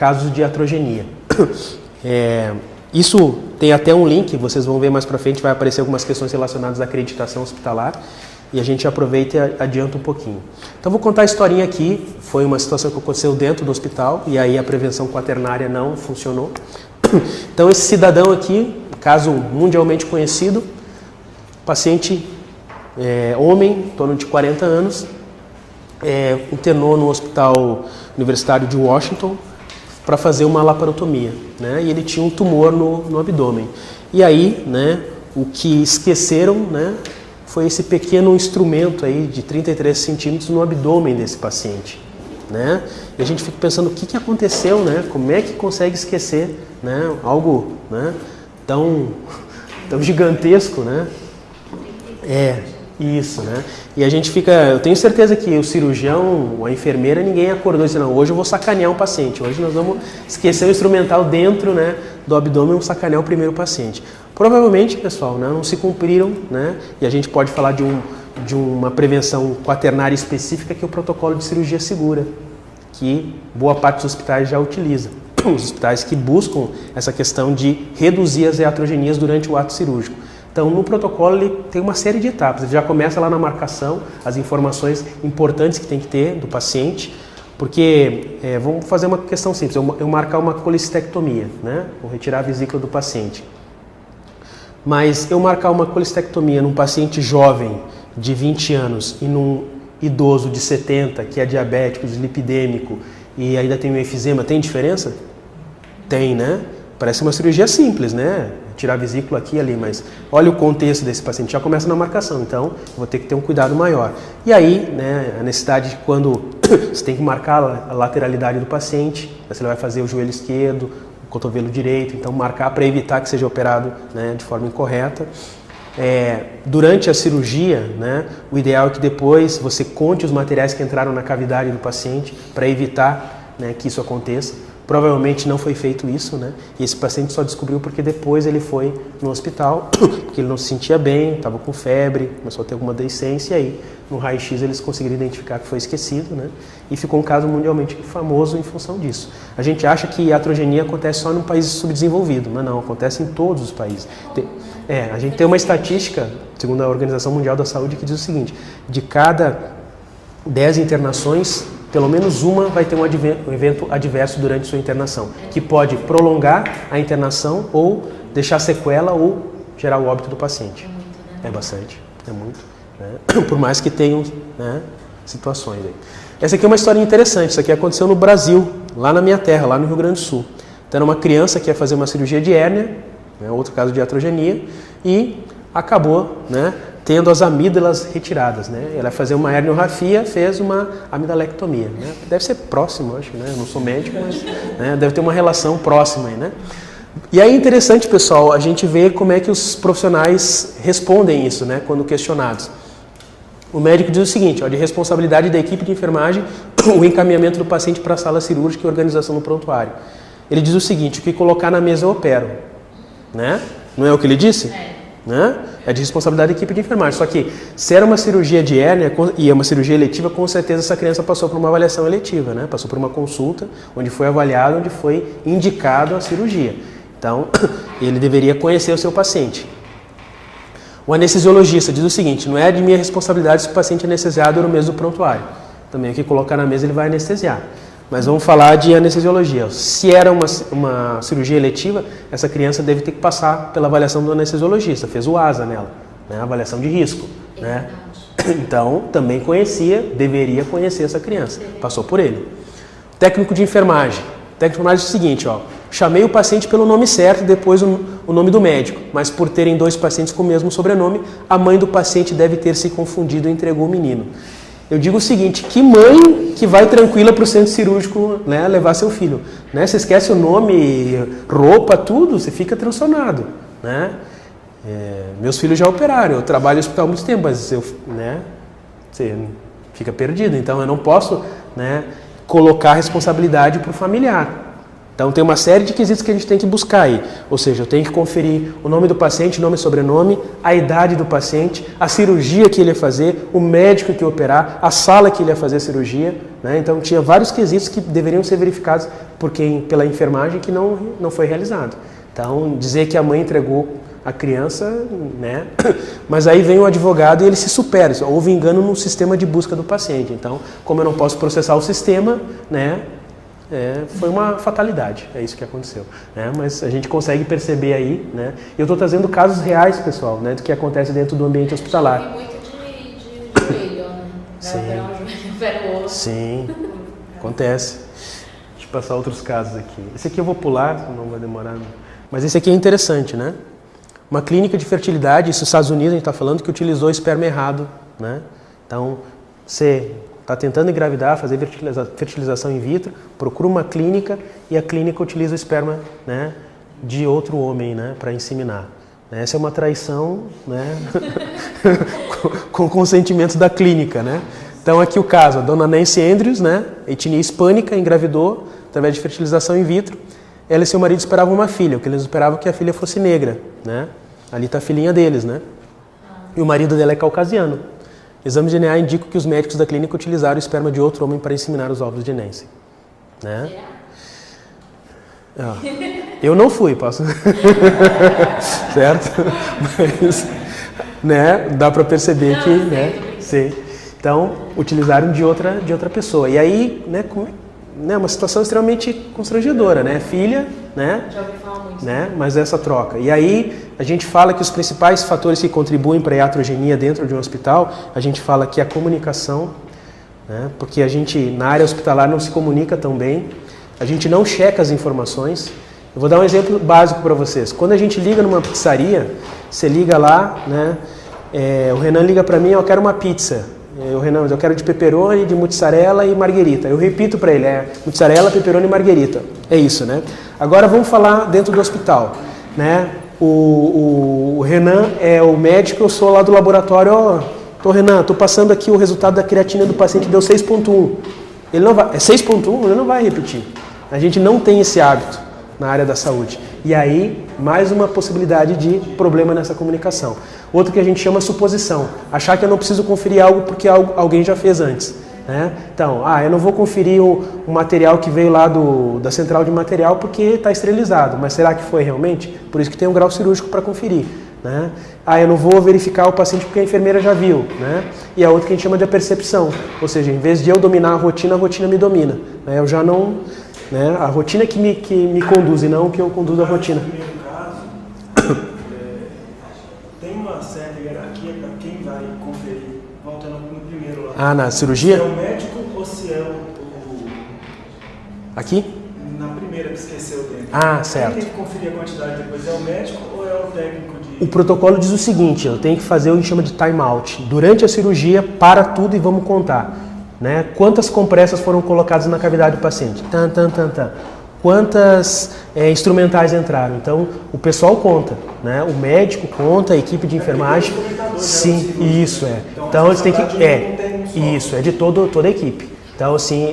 casos de iatrogenia. Isso tem até um link, vocês vão ver mais para frente, vai aparecer algumas questões relacionadas à acreditação hospitalar, e a gente aproveita e adianta um pouquinho. Então vou contar a historinha aqui, foi uma situação que aconteceu dentro do hospital, e aí a prevenção quaternária não funcionou. Então esse cidadão aqui, caso mundialmente conhecido, paciente homem, em torno de 40 anos, internou no Hospital Universitário de Washington para fazer uma laparotomia, né? E ele tinha um tumor no abdômen. E aí, né, o que esqueceram, né, foi esse pequeno instrumento aí de 33 centímetros no abdômen desse paciente, né? E a gente fica pensando o que aconteceu, né? Como é que consegue esquecer, né, algo, né, tão gigantesco, né? Isso, né? E a gente fica, eu tenho certeza que o cirurgião, a enfermeira, ninguém acordou e disse, não, hoje eu vou sacanear um paciente, hoje nós vamos esquecer o instrumental dentro, né, do abdômen, vamos sacanear o primeiro paciente. Provavelmente, pessoal, né, não se cumpriram, né? E a gente pode falar de uma prevenção quaternária específica, que é o protocolo de cirurgia segura, que boa parte dos hospitais já utiliza. Os hospitais que buscam essa questão de reduzir as iatrogenias durante o ato cirúrgico. Então, no protocolo, ele tem uma série de etapas. Ele já começa lá na marcação, as informações importantes que tem que ter do paciente, porque, vamos fazer uma questão simples, eu marcar uma colecistectomia, né? Vou retirar a vesícula do paciente. Mas eu marcar uma colecistectomia num paciente jovem de 20 anos e num idoso de 70, que é diabético, dislipidêmico e ainda tem um enfisema, tem diferença? Tem, né? Parece uma cirurgia simples, né? Tirar a vesícula aqui e ali, mas olha o contexto desse paciente, já começa na marcação, então vou ter que ter um cuidado maior. E aí, né, a necessidade de quando você tem que marcar a lateralidade do paciente, você vai fazer o joelho esquerdo, o cotovelo direito, então marcar para evitar que seja operado, né, de forma incorreta. Durante a cirurgia, né, o ideal é que depois você conte os materiais que entraram na cavidade do paciente para evitar, né, que isso aconteça. Provavelmente não foi feito isso, né? E esse paciente só descobriu porque depois ele foi no hospital, porque ele não se sentia bem, estava com febre, começou a ter alguma deiscência, e aí no raio-x eles conseguiram identificar que foi esquecido, né? E ficou um caso mundialmente famoso em função disso. A gente acha que a iatrogenia acontece só num país subdesenvolvido, mas não, acontece em todos os países. A gente tem uma estatística, segundo a Organização Mundial da Saúde, que diz o seguinte: de cada 10 internações, pelo menos uma vai ter um evento adverso durante sua internação, que pode prolongar a internação ou deixar sequela ou gerar o óbito do paciente. É bastante, é muito, né? Por mais que tenham, né, situações aí. Essa aqui é uma história interessante, isso aqui aconteceu no Brasil, lá na minha terra, lá no Rio Grande do Sul. Então era uma criança que ia fazer uma cirurgia de hérnia, né, outro caso de iatrogenia, e acabou, né, tendo as amígdalas retiradas, né? Ela ia fazer uma herniorrafia, fez uma amidalectomia, né? Deve ser próximo, acho, né? Eu não sou médico, mas, né, deve ter uma relação próxima aí, né? E aí é interessante, pessoal, a gente ver como é que os profissionais respondem isso, né, quando questionados. O médico diz o seguinte, ó, de responsabilidade da equipe de enfermagem, o encaminhamento do paciente para a sala cirúrgica e organização no prontuário. Ele diz o seguinte: o que colocar na mesa eu opero, né? Não é o que ele disse? Né? É de responsabilidade da equipe de enfermagem. Só que se era uma cirurgia de hérnia e é uma cirurgia eletiva, com certeza essa criança passou por uma avaliação eletiva, né? Passou por uma consulta onde foi avaliado, onde foi indicado a cirurgia. Então, ele deveria conhecer o seu paciente. O anestesiologista diz o seguinte: não é de minha responsabilidade se o paciente é anestesiado no mês do prontuário. Também o que colocar na mesa ele vai anestesiar. Mas vamos falar de anestesiologia. Se era uma cirurgia eletiva, essa criança deve ter que passar pela avaliação do anestesiologista. Fez o ASA nela, né? Avaliação de risco, né? Então, também deveria conhecer essa criança. Passou por ele. Técnico de enfermagem. O técnico de enfermagem diz o seguinte, ó: chamei o paciente pelo nome certo e depois o nome do médico, mas por terem 2 pacientes com o mesmo sobrenome, a mãe do paciente deve ter se confundido e entregou o menino. Eu digo o seguinte: que mãe que vai tranquila para o centro cirúrgico, né, levar seu filho? Né? Você esquece o nome, roupa, tudo, você fica transtornado, né? Meus filhos já operaram, eu trabalho no hospital há muito tempo, mas você fica perdido. Então eu não posso, né, colocar a responsabilidade para o familiar. Então tem uma série de quesitos que a gente tem que buscar aí, ou seja, eu tenho que conferir o nome do paciente, nome e sobrenome, a idade do paciente, a cirurgia que ele ia fazer, o médico que ia operar, a sala que ele ia fazer a cirurgia, né? Então tinha vários quesitos que deveriam ser verificados pela enfermagem que não foi realizado. Então dizer que a mãe entregou a criança, né? Mas aí vem o advogado e ele se supera, houve engano no sistema de busca do paciente. Então, como eu não posso processar o sistema, né? Foi uma fatalidade, é isso que aconteceu, né? Mas a gente consegue perceber aí, né? Eu estou trazendo casos reais, pessoal, né? Do que acontece dentro do ambiente hospitalar. Tem muito de joelho, né? Sim. Sim, acontece. Deixa eu passar outros casos aqui. Esse aqui eu vou pular, não vai demorar. Mas esse aqui é interessante, né? Uma clínica de fertilidade, isso nos Estados Unidos a gente está falando, que utilizou esperma errado, né? Então, você está tentando engravidar, fazer fertilização in vitro, procura uma clínica e a clínica utiliza o esperma, né, de outro homem, né, para inseminar. Essa é uma traição, né, com consentimento da clínica, né? Então aqui o caso, a dona Nancy Andrews, né, etnia hispânica, engravidou através de fertilização in vitro. Ela e seu marido esperavam uma filha, o que eles esperavam que a filha fosse negra, né? Ali está a filhinha deles, né? E o marido dela é caucasiano. Exames de DNA indicam que os médicos da clínica utilizaram o esperma de outro homem para inseminar os óvulos de Nancy. Né? Eu não fui, posso... certo? Mas, né, dá para perceber que... Né, sim. Então, utilizaram de outra pessoa. E aí, né, uma situação extremamente constrangedora, né? Filha, né? Já ouvi falar muito. Né? Mas essa troca. E aí a gente fala que os principais fatores que contribuem para a iatrogenia dentro de um hospital, a gente fala que é a comunicação, né? Porque a gente na área hospitalar não se comunica tão bem, a gente não checa as informações. Eu vou dar um exemplo básico para vocês. Quando a gente liga numa pizzaria, você liga lá, né? O Renan liga para mim, eu quero uma pizza. Renan, eu quero de pepperoni, de mussarela e marguerita. Eu repito para ele, mussarela, pepperoni e marguerita. É isso, né? Agora vamos falar dentro do hospital, né? O Renan é o médico, eu sou lá do laboratório. Renan, estou passando aqui o resultado da creatina do paciente, deu 6.1. Ele não vai, é 6.1? Ele não vai repetir. A gente não tem esse hábito na área da saúde. E aí, mais uma possibilidade de problema nessa comunicação. Outro que a gente chama suposição. Achar que eu não preciso conferir algo porque alguém já fez antes. Né? Então, eu não vou conferir o material que veio lá da central de material porque está esterilizado. Mas será que foi realmente? Por isso que tem um grau cirúrgico para conferir. Né? Eu não vou verificar o paciente porque a enfermeira já viu. Né? E a outra que a gente chama de percepção. Ou seja, em vez de eu dominar a rotina me domina. Né? Eu já não... Né? A rotina que me conduz e não que eu conduzo a rotina. No primeiro caso, tem uma certa hierarquia para quem vai conferir, voltando no primeiro lá. Na cirurgia? Se é o médico ou se é o... Aqui? Na primeira que esqueceu dele. Certo. Quem tem que conferir a quantidade depois é o médico ou é o técnico de... O protocolo diz o seguinte, eu tenho que fazer o que a gente chama de time out. Durante a cirurgia, para tudo e vamos contar. Né? Quantas compressas foram colocadas na cavidade do paciente? Quantas instrumentais entraram? Então, o pessoal conta, né? O médico conta, a equipe de enfermagem. Sim, isso é. Então, eles têm que... Isso, é de toda a equipe. Então, assim,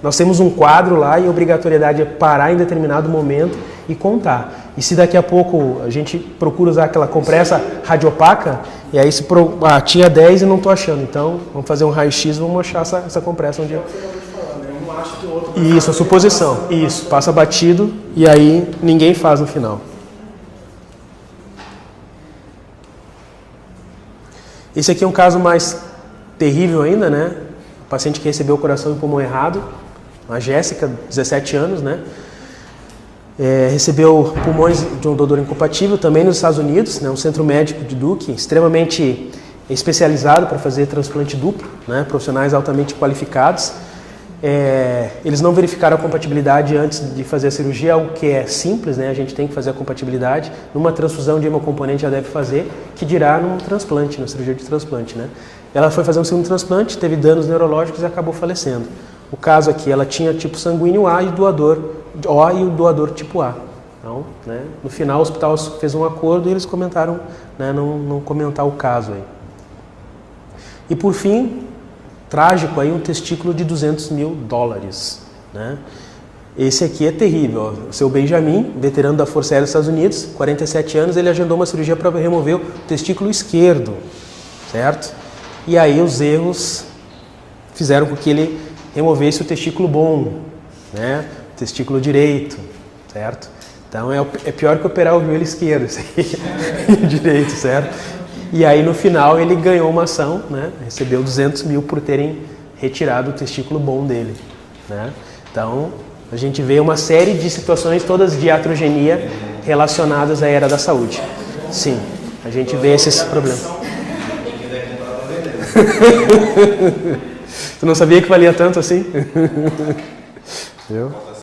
nós temos um quadro lá e a obrigatoriedade é parar em determinado momento e contar. E se daqui a pouco a gente procura usar aquela compressa radiopaca, e aí se tinha 10 e não estou achando, então vamos fazer um raio-x e vamos achar essa compressa onde... Isso, a suposição. Isso, passa batido e aí ninguém faz no final. Esse aqui é um caso mais terrível ainda, né? O paciente que recebeu o coração e pulmão errado, a Jéssica, 17 anos, né? Recebeu pulmões de um doador incompatível, também nos Estados Unidos, né? Um centro médico de Duke, extremamente especializado para fazer transplante duplo, né? Profissionais altamente qualificados. Eles não verificaram a compatibilidade antes de fazer a cirurgia, algo que é simples, né? A gente tem que fazer a compatibilidade. Numa transfusão de hemocomponente já deve fazer, que dirá num transplante, na cirurgia de transplante, né? Ela foi fazer um segundo transplante, teve danos neurológicos e acabou falecendo. O caso aqui, ela tinha tipo sanguíneo A e doador O e o doador tipo A. Então, né, no final o hospital fez um acordo e eles comentaram, né, não comentar o caso aí. E por fim, trágico aí, um testículo de $200 mil, né? Esse aqui é terrível. Ó. O seu Benjamin, veterano da Força Aérea dos Estados Unidos, 47 anos, ele agendou uma cirurgia para remover o testículo esquerdo, certo? E aí os erros fizeram com que ele removesse o testículo bom, né? O testículo direito, certo? Então é pior que operar o joelho esquerdo, esse aqui, direito, certo? E aí no final ele ganhou uma ação, né? Recebeu 200 mil por terem retirado o testículo bom dele, né? Então a gente vê uma série de situações todas de iatrogenia relacionadas à era da saúde. Sim, a gente vê esses problemas. Tu não sabia que valia tanto assim? Viu?